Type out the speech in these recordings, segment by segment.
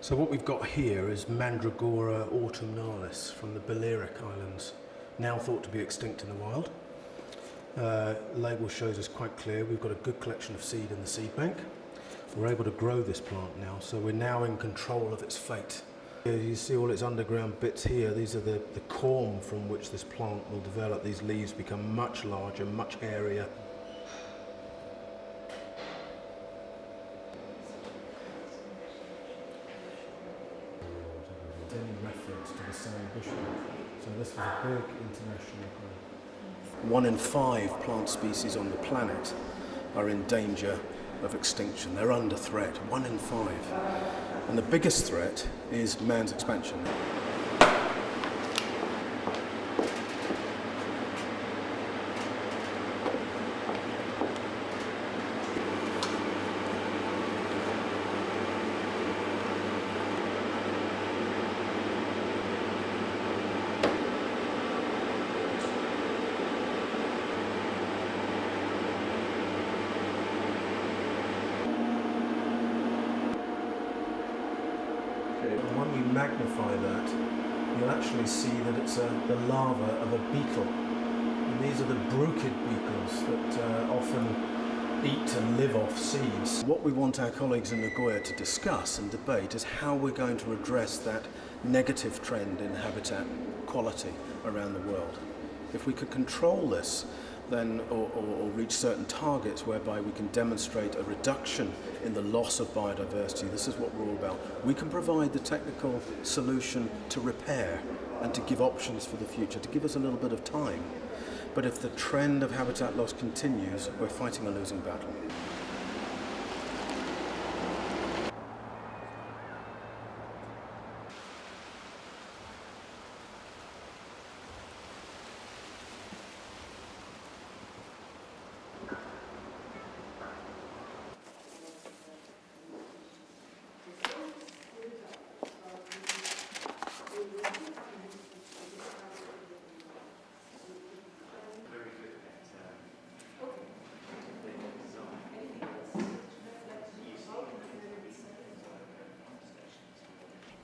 So what we've got here is Mandragora autumnalis from the Balearic Islands, now thought to be extinct in the wild. Label shows us quite clear we've got a good collection of seed in the seed bank. We're able to grow this plant now, so we're now in control of its fate. Here you see all its underground bits here. These are the corm from which this plant will develop. These leaves become much larger, much hairier. Any reference to the same bushel. So this was a big international group. 1 in 5 plant species on the planet are in danger of extinction. They're under threat, 1 in 5. And the biggest threat is man's expansion. And when we magnify that, you'll actually see that it's the larva of a beetle. And these are the bruchid beetles that often eat and live off seeds. What we want our colleagues in Nagoya to discuss and debate is how we're going to address that negative trend in habitat quality around the world. If we could control this, then, or reach certain targets whereby we can demonstrate a reduction in the loss of biodiversity. This is what we're all about. We can provide the technical solution to repair and to give options for the future, to give us a little bit of time. But if the trend of habitat loss continues, we're fighting a losing battle.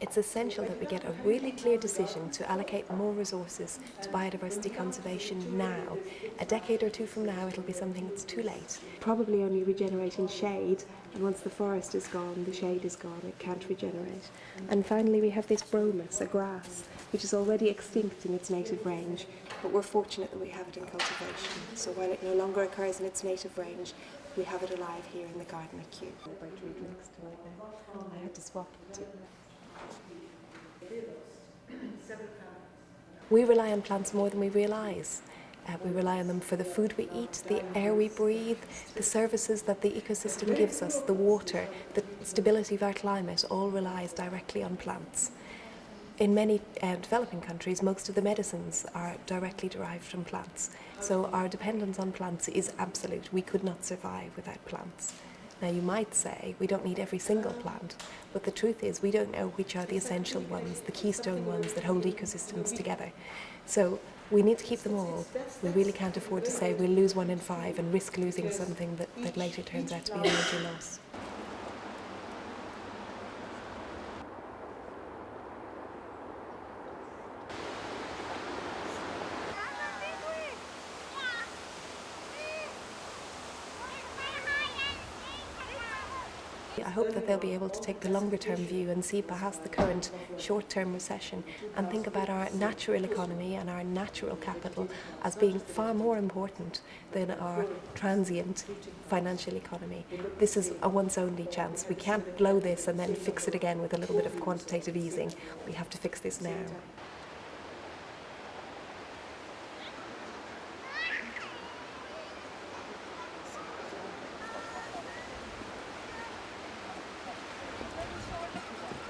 It's essential that we get a really clear decision to allocate more resources to biodiversity conservation now. A decade or two from now, it'll be something that's too late. Probably only regenerating shade, and once the forest is gone, the shade is gone, it can't regenerate. And finally we have this bromus, a grass, which is already extinct in its native range, but we're fortunate that we have it in cultivation. So while it no longer occurs in its native range, we have it alive here in the garden at Kew. I had to swap it too. We rely on plants more than we realise. We rely on them for the food we eat, the air we breathe, the services that the ecosystem gives us, the water, the stability of our climate, all relies directly on plants. In many developing countries, most of the medicines are directly derived from plants. So our dependence on plants is absolute. We could not survive without plants. Now you might say we don't need every single plant, but the truth is we don't know which are the essential ones, the keystone ones that hold ecosystems together. So we need to keep them all. We really can't afford to say we'll lose 1 in 5 and risk losing something that later turns out to be a major loss. I hope that they'll be able to take the longer-term view and see past the current short-term recession and think about our natural economy and our natural capital as being far more important than our transient financial economy. This is a once-only chance. We can't blow this and then fix it again with a little bit of quantitative easing. We have to fix this now.